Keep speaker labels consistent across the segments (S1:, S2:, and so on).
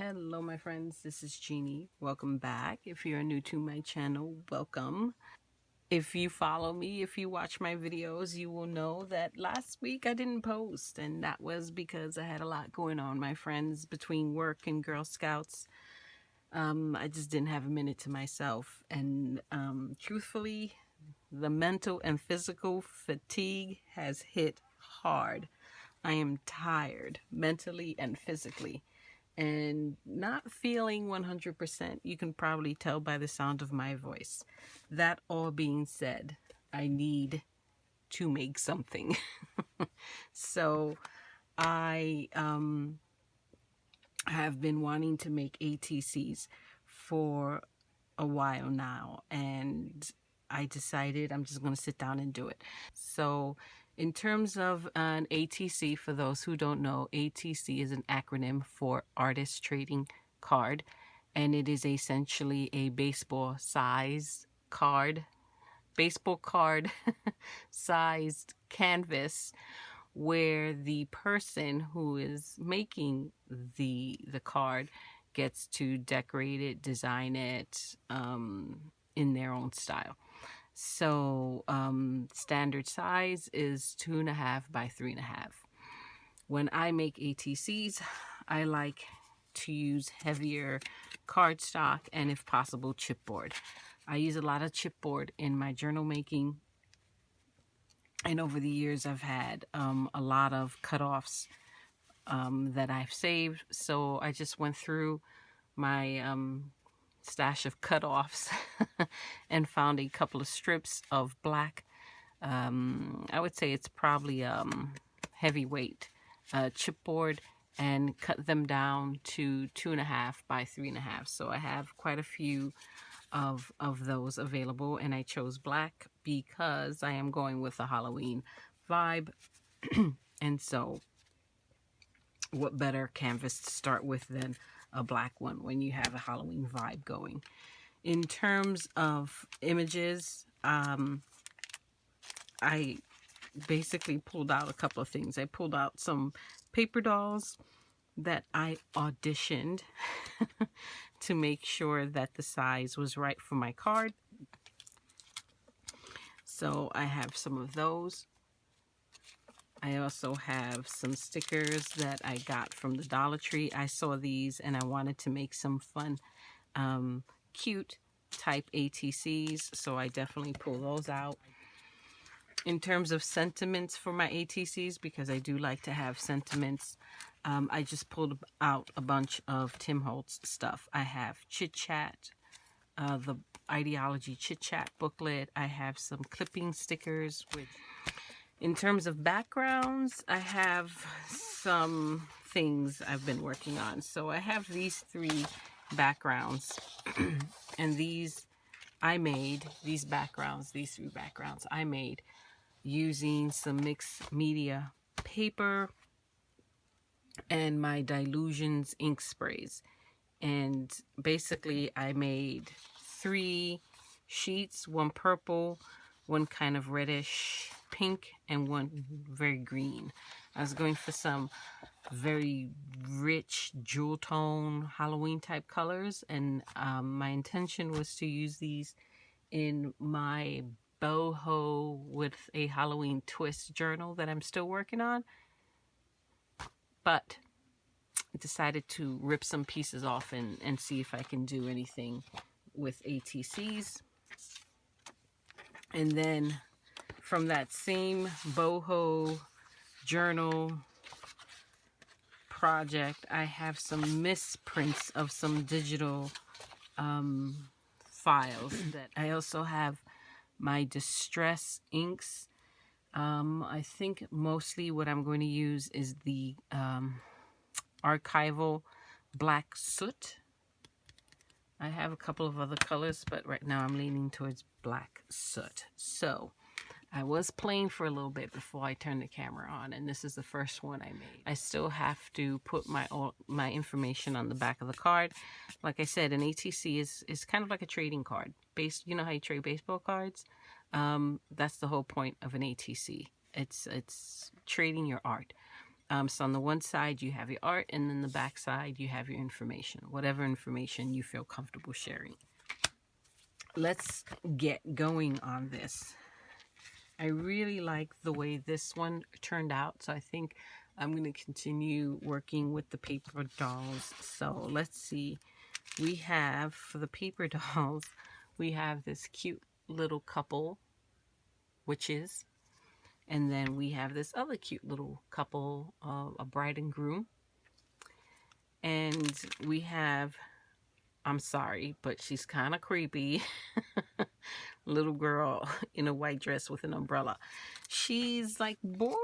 S1: Hello my friends, this is Jeannie. Welcome back. If you're new to my channel, welcome. If you follow me, if you watch my videos, you will know that last week I didn't post, and that was because I had a lot going on, my friends, between work and Girl Scouts. I just didn't have a minute to myself, and truthfully, the mental and physical fatigue has hit hard. I am tired mentally and physically and not feeling 100%. You can probably tell by the sound of my voice. That all being said, I need to make something. So I have been wanting to make ATCs for a while now, and I decided I'm just going to sit down and do it. So in terms of an ATC, for those who don't know, ATC is an acronym for Artist Trading Card, and it is essentially a baseball card sized canvas where the person who is making the card gets to decorate it, design it in their own style. So standard size is 2.5 by 3.5. When I make ATCs, I like to use heavier cardstock and, if possible, chipboard. I use a lot of chipboard in my journal making, and over the years I've had a lot of cutoffs that I've saved. So I just went through my stash of cutoffs and found a couple of strips of black. I would say it's probably heavyweight chipboard, and cut them down to 2.5 by 3.5. So I have quite a few of those available, and I chose black because I am going with a Halloween vibe. And so what better canvas to start with than a black one when you have a Halloween vibe going. In terms of images, I basically pulled out a couple of things. I pulled out some paper dolls that I auditioned to make sure that the size was right for my card. So I have some of those. I also have some stickers that I got from the Dollar Tree. I saw these and I wanted to make some fun, cute type ATCs, so I definitely pull those out. In terms of sentiments for my ATCs, because I do like to have sentiments, I just pulled out a bunch of Tim Holtz stuff. I have Chit Chat, the Ideology Chit Chat booklet. I have some clipping stickers. In terms of backgrounds, I have some things I've been working on. So I have these 3 backgrounds, and these I made, these 3 backgrounds I made using some mixed media paper and my Dilutions ink sprays. And basically I made 3 sheets, one purple, one kind of reddish pink, and one very green. I was going for some very rich jewel tone Halloween type colors, and my intention was to use these in my boho with a Halloween twist journal that I'm still working on, but decided to rip some pieces off and see if I can do anything with ATCs. And then from that same boho journal project, I have some misprints of some digital files. That I also have my distress inks. I think mostly what I'm going to use is the archival black soot. I have a couple of other colors, but right now I'm leaning towards black soot. So I was playing for a little bit before I turned the camera on, and this is the first one I made. I still have to put my information on the back of the card. Like I said, an ATC is kind of like a trading card. You know how you trade baseball cards? That's the whole point of an ATC. It's trading your art. So on the one side, you have your art, and then the back side, you have your information, whatever information you feel comfortable sharing. Let's get going on this. I really like the way this one turned out, so I think I'm going to continue working with the paper dolls. So let's see. We have, for the paper dolls, we have this cute little couple, witches. And then we have this other cute little couple, a bride and groom. And we have, I'm sorry, but she's kind of creepy. Little girl in a white dress with an umbrella. She's like borderline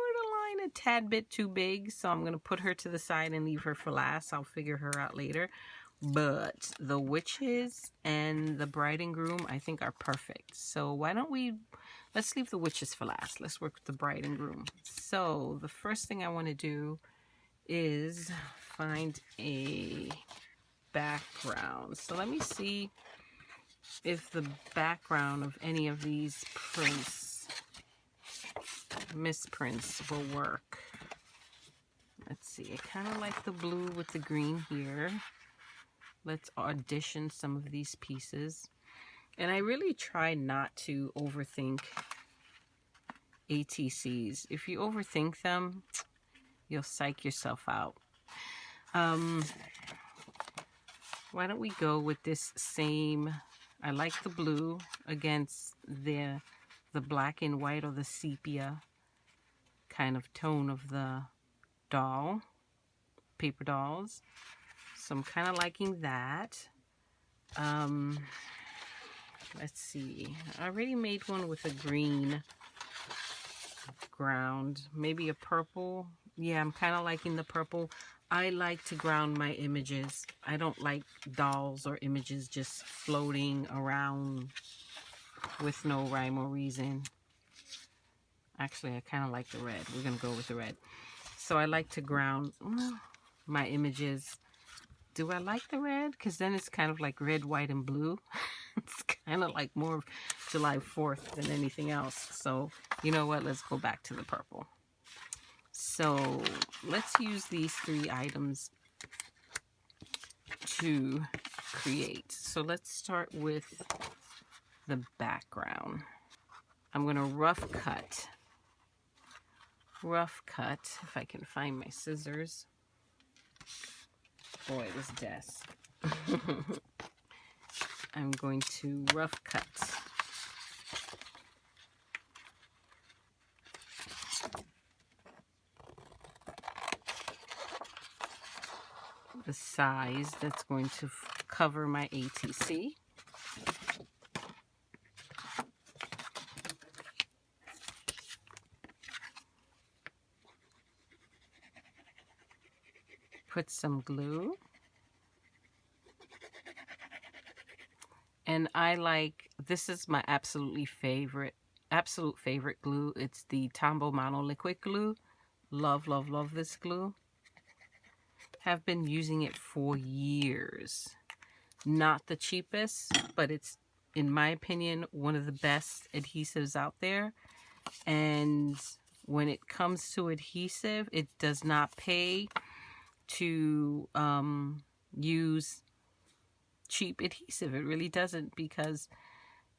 S1: a tad bit too big, so I'm going to put her to the side and leave her for last. I'll figure her out later. But the witches and the bride and groom, I think, are perfect. So why don't let's leave the witches for last. Let's work with the bride and groom. So the first thing I want to do is find a background. So let me see if the background of any of these misprints will work. Let's see. I kind of like the blue with the green here. Let's audition some of these pieces. And I really try not to overthink ATCs. If you overthink them, you'll psych yourself out. Why don't we go with this same, I like the blue against the black and white or the sepia kind of tone of the doll, paper dolls. So I'm kind of liking that. Let's see. I already made one with a green ground. Maybe a purple. Yeah, I'm kind of liking the purple. I like to ground my images. I don't like dolls or images just floating around with no rhyme or reason. Actually, I kind of like the red. We're going to go with the red. So I like to ground my images. Do I like the red? Because then it's kind of like red, white, and blue. It's kind of like more of July 4th than anything else. So, you know what? Let's go back to the purple. So, let's use these 3 items to create. So, let's start with the background. I'm going to rough cut, if I can find my scissors. Boy, this desk. I'm going to rough cut. The size that's going to cover my ATC. Put some glue. And I like, this is my absolute favorite glue. It's the Tombow Mono Liquid Glue. Love, love, love this glue. Have been using it for years. Not the cheapest, but it's, in my opinion, one of the best adhesives out there. And when it comes to adhesive, it does not pay to use cheap adhesive. It really doesn't, because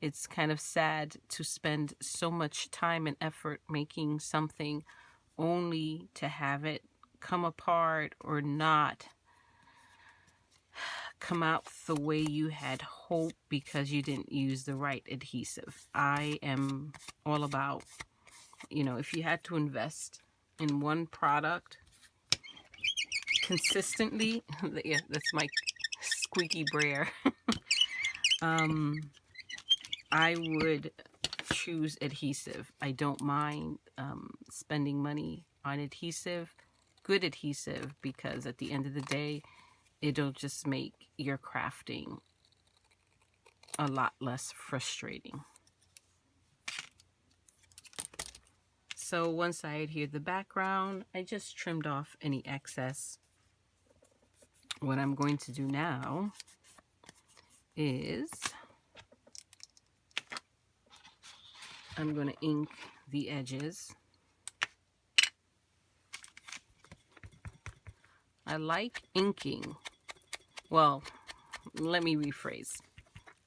S1: it's kind of sad to spend so much time and effort making something only to have it come apart or not come out the way you had hoped because you didn't use the right adhesive. I am all about, you know, if you had to invest in one product consistently, yeah, that's my squeaky brayer. I would choose adhesive. I don't mind spending money on adhesive, good adhesive, because at the end of the day, it'll just make your crafting a lot less frustrating. So once I adhered the background, I just trimmed off any excess. What I'm going to do now is I'm going to ink the edges. I like inking. Well, let me rephrase.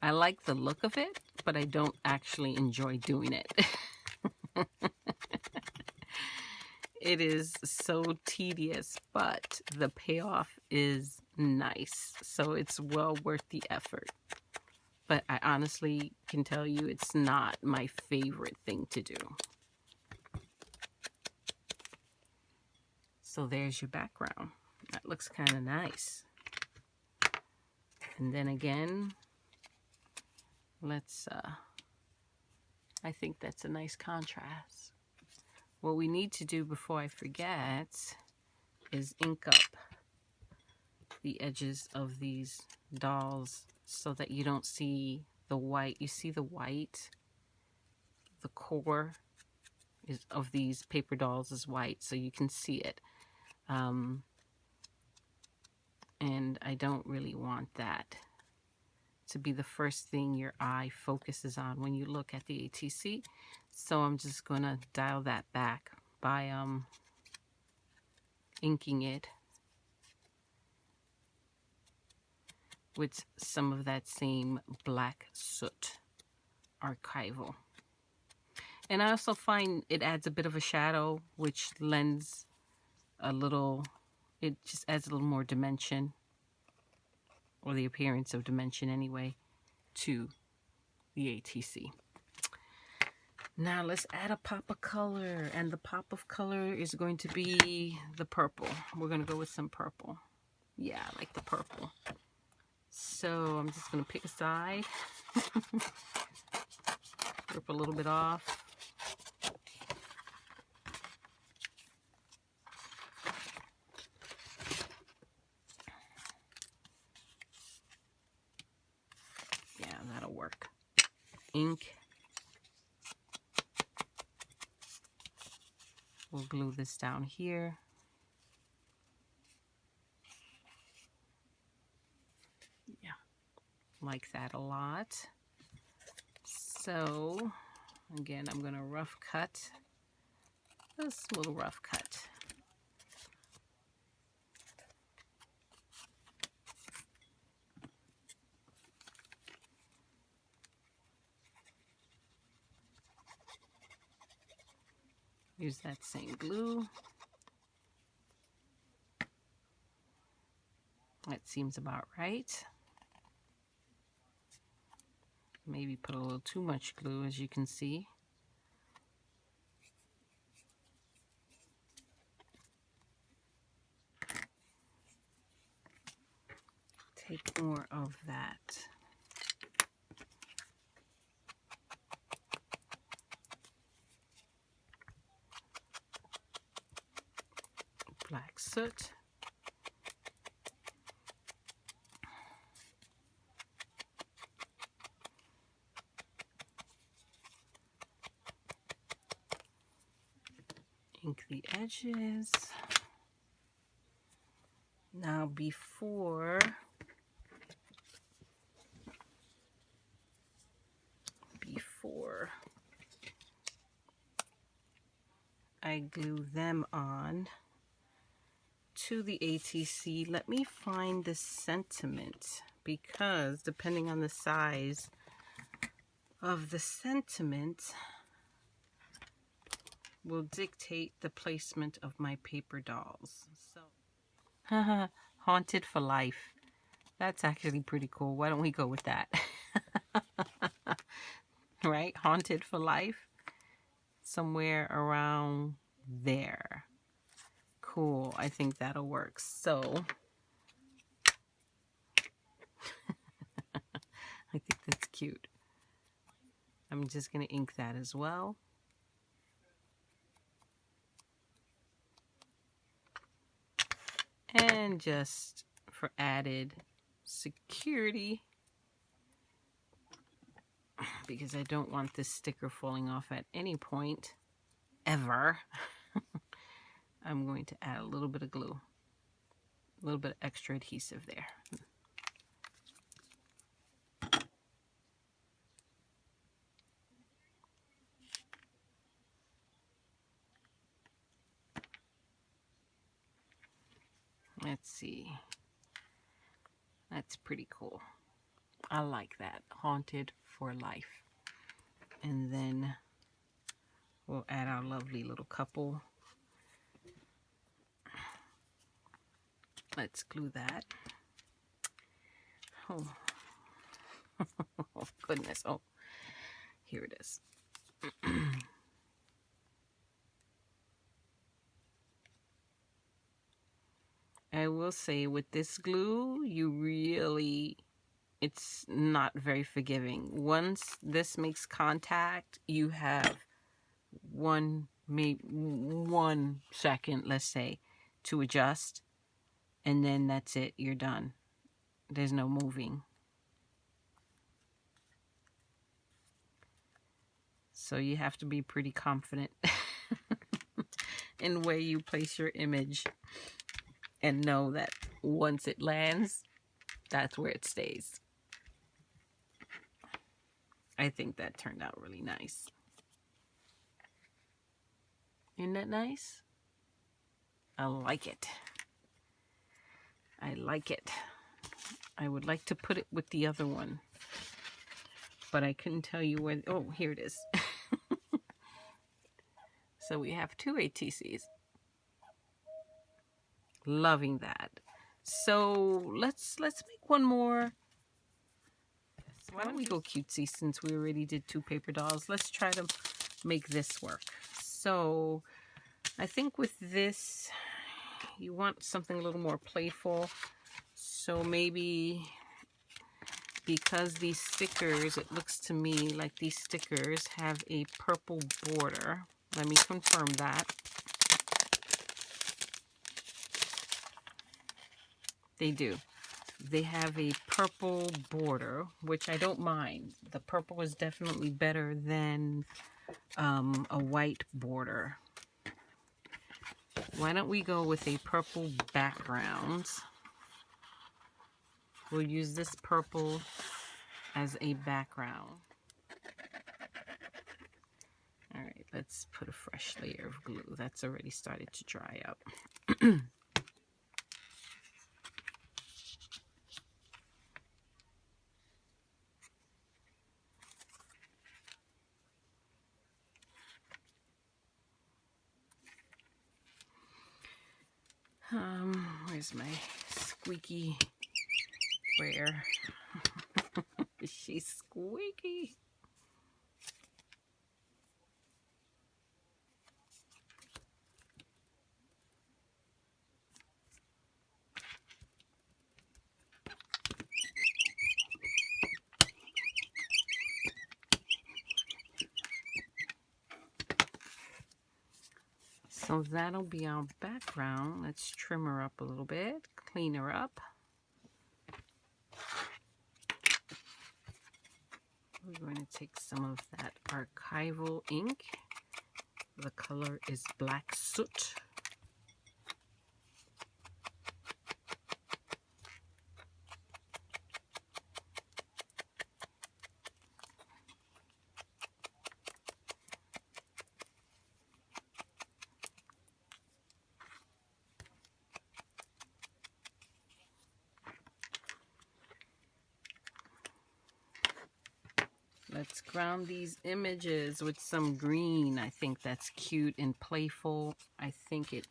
S1: I like the look of it, but I don't actually enjoy doing it. It is so tedious, but the payoff is nice. So it's well worth the effort. But I honestly can tell you it's not my favorite thing to do. So there's your background. That looks kind of nice. And then again, let's, I think that's a nice contrast. What we need to do before I forget is ink up the edges of these dolls so that you don't see the white. You see the white? The core of these paper dolls is white, so you can see it. And I don't really want that to be the first thing your eye focuses on when you look at the ATC. So I'm just going to dial that back by inking it with some of that same black soot archival. And I also find it adds a bit of a shadow, which lends a little, it just adds a little more dimension, or the appearance of dimension anyway, to the ATC. Now let's add a pop of color, and the pop of color is going to be the purple. We're going to go with some purple. Yeah, I like the purple. So I'm just going to pick a side, rip a little bit off. Yeah, that'll work. Ink. We'll glue this down here. Yeah, like that a lot. So, again, I'm going to rough cut. This little rough cut. Use that same glue. That seems about right. Maybe put a little too much glue, as you can see. Take more of that. Black soot. Ink the edges. Now before I glue them on to the ATC, let me find the sentiment, because depending on the size of the sentiment will dictate the placement of my paper dolls. So, haunted for life. That's actually pretty cool. Why don't we go with that? Right? Haunted for life. Somewhere around there. Cool. I think that'll work. So, I think that's cute. I'm just going to ink that as well. And just for added security, because I don't want this sticker falling off at any point, ever, I'm going to add a little bit of glue, a little bit of extra adhesive there. Let's see. That's pretty cool. I like that. Haunted for life. And then we'll add our lovely little couple. Let's glue that. Oh, oh goodness. Oh, here it is. I will say with this glue, it's not very forgiving. Once this makes contact, you have maybe 1 second, let's say, to adjust, and then that's it. You're done. There's no moving. So you have to be pretty confident in where you place your image and know that once it lands, that's where it stays. I think that turned out really nice. Isn't that nice? I like it. I like it. I would like to put it with the other one, but I couldn't tell you where. Oh, here it is. So we have 2 ATCs. Loving that. So let's make one more. Why don't we go cutesy since we already did 2 paper dolls? Let's try to make this work. So I think with this, you want something a little more playful. So maybe because these stickers, it looks to me like these stickers have a purple border. Let me confirm that. They do. They have a purple border, which I don't mind. The purple is definitely better than a white border. Why don't we go with a purple background? We'll use this purple as a background. All right, let's put a fresh layer of glue. That's already started to dry up. Where's my squeaky? Where? She's squeaky. So that'll be our background. Let's trim her up a little bit, clean her up. We're going to take some of that archival ink. The color is Black Soot. Let's ground these images with some green. I think that's cute and playful. I think it's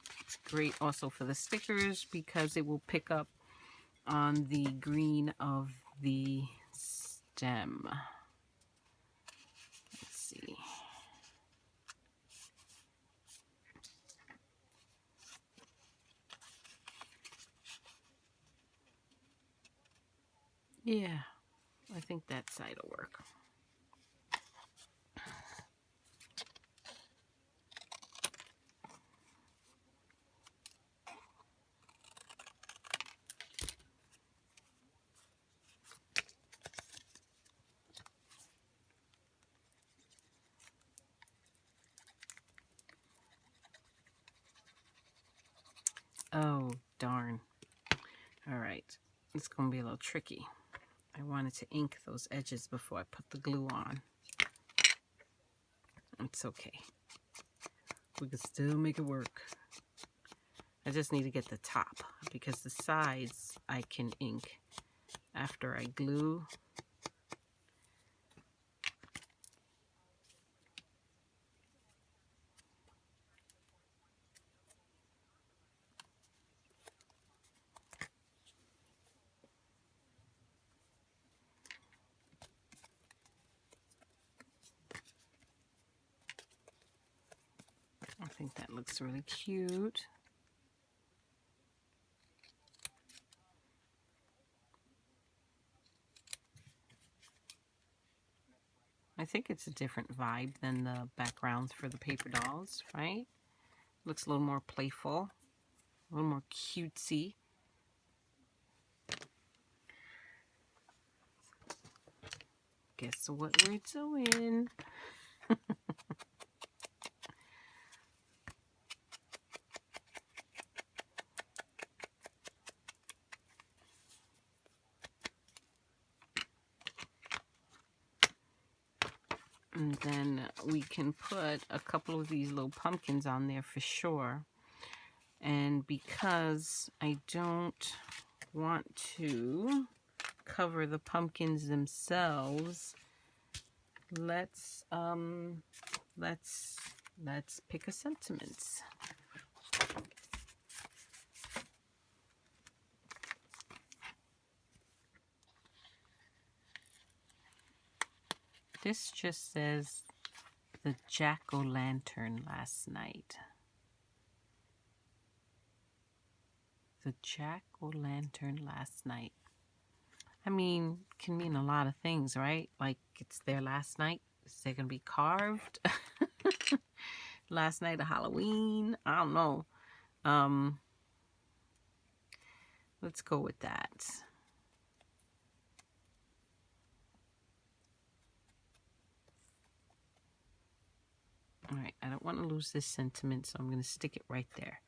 S1: great also for the stickers because it will pick up on the green of the stem. Let's see. Yeah, I think that side will work. Oh, darn. All right, it's going to be a little tricky. I wanted to ink those edges before I put the glue on. It's okay. We can still make it work. I just need to get the top because the sides I can ink after I glue. I think that looks really cute. I think it's a different vibe than the backgrounds for the paper dolls, right? Looks a little more playful, a little more cutesy. Guess what we're doing? And then we can put a couple of these little pumpkins on there for sure. And because I don't want to cover the pumpkins themselves, let's pick a sentiment. This just says the jack-o'-lantern last night. The jack-o'-lantern last night. I mean, can mean a lot of things, right? Like it's their last night. Is they gonna be carved? Last night of Halloween? I don't know. Let's go with that. All right, I don't want to lose this sentiment, so I'm going to stick it right there.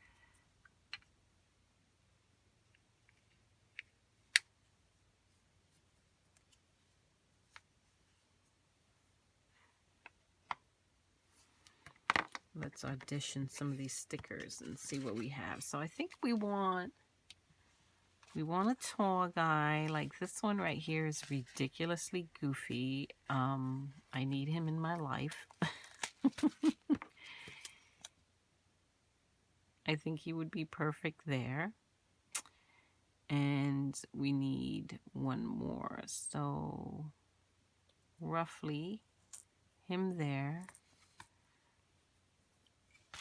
S1: Let's audition some of these stickers and see what we have. So I think we want a tall guy. Like this one right here is ridiculously goofy. I need him in my life. I think he would be perfect there. And we need one more. So roughly him there.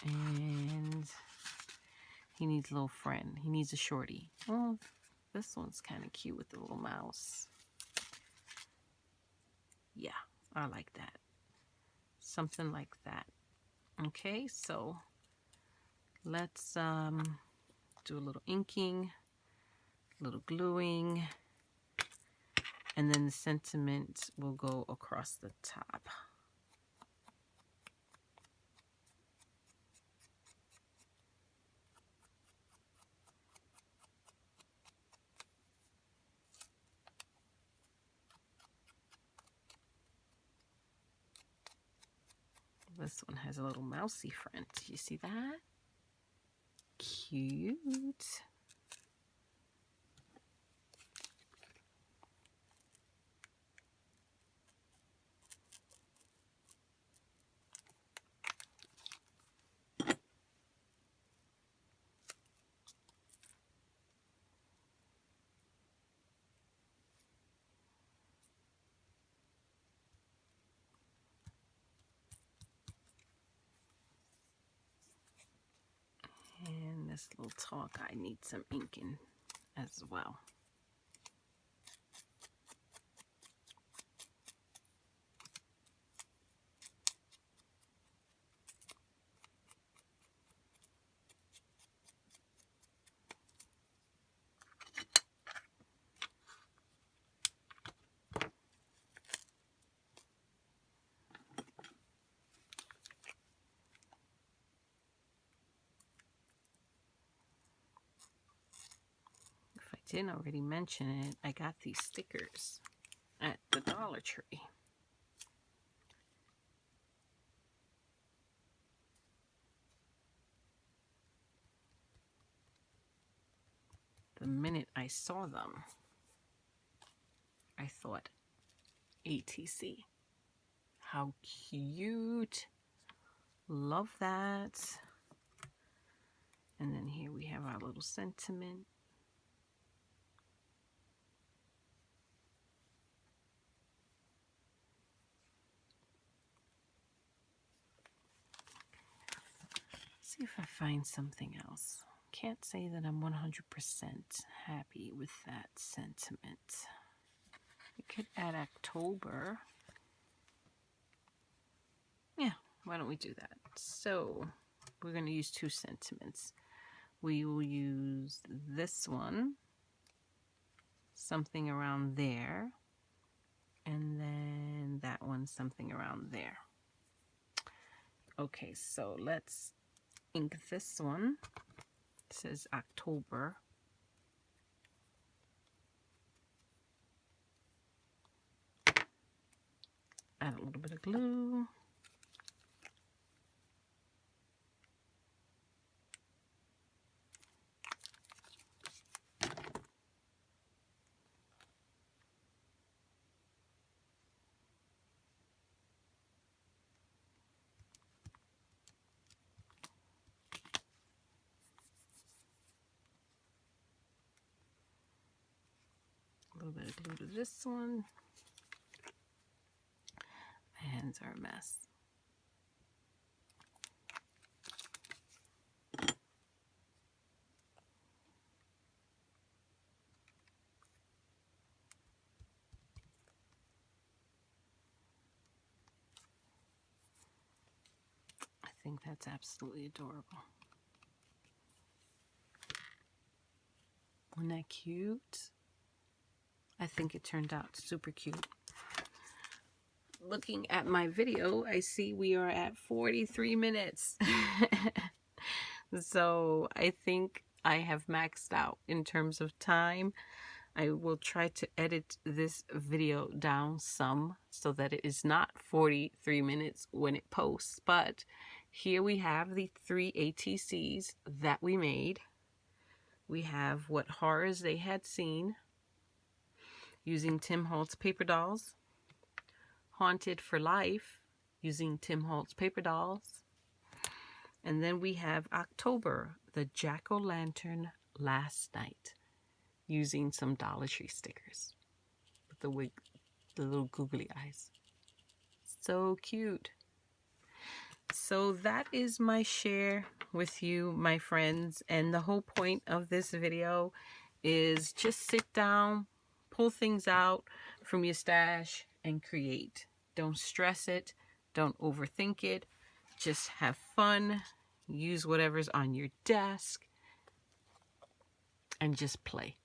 S1: And he needs a little friend. He needs a shorty. Well, this one's kind of cute with the little mouse. Yeah, I like that. Something like that. Okay, so let's do a little inking, a little gluing, and then the sentiment will go across the top. This one has a little mousy front. You see that? Cute. And this little tall guy needs some inking as well. Didn't already mention it, I got these stickers at the Dollar Tree. The minute I saw them, I thought, ATC. How cute. Love that. And then here we have our little sentiment. See if I find something else. Can't say that I'm 100% happy with that sentiment. We could add October. Yeah, why don't we do that? So we're going to use two sentiments. We will use this one, something around there, and then that one, something around there. Okay, so let's ink this one. It says October. Add a little bit of glue. A little bit of glue to this one. My hands are a mess. I think that's absolutely adorable. Isn't that cute? I think it turned out super cute. Looking at my video, I see we are at 43 minutes. So I think I have maxed out in terms of time. I will try to edit this video down some so that it is not 43 minutes when it posts. But here we have the 3 ATCs that we made. We have What Horrors They Had Seen, using Tim Holtz paper dolls. Haunted for Life, using Tim Holtz paper dolls. And then we have October, the Jack-o'-lantern Last Night, using some Dollar Tree stickers with the little googly eyes. So cute. So that is my share with you, my friends. And the whole point of this video is just sit down, pull things out from your stash, and create. Don't stress it. Don't overthink it. Just have fun. Use whatever's on your desk. And just play.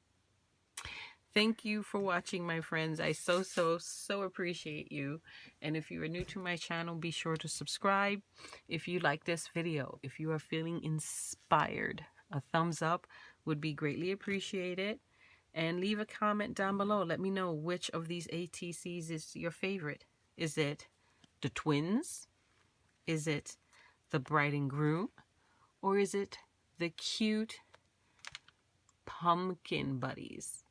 S1: Thank you for watching, my friends. I so appreciate you. And if you are new to my channel, be sure to subscribe. If you like this video, if you are feeling inspired, a thumbs up would be greatly appreciated. And leave a comment down below. Let me know which of these ATCs is your favorite. Is it the twins? Is it the bride and groom? Or is it the cute pumpkin buddies?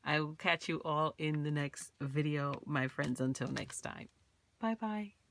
S1: I will catch you all in the next video, my friends. Until next time. Bye-bye.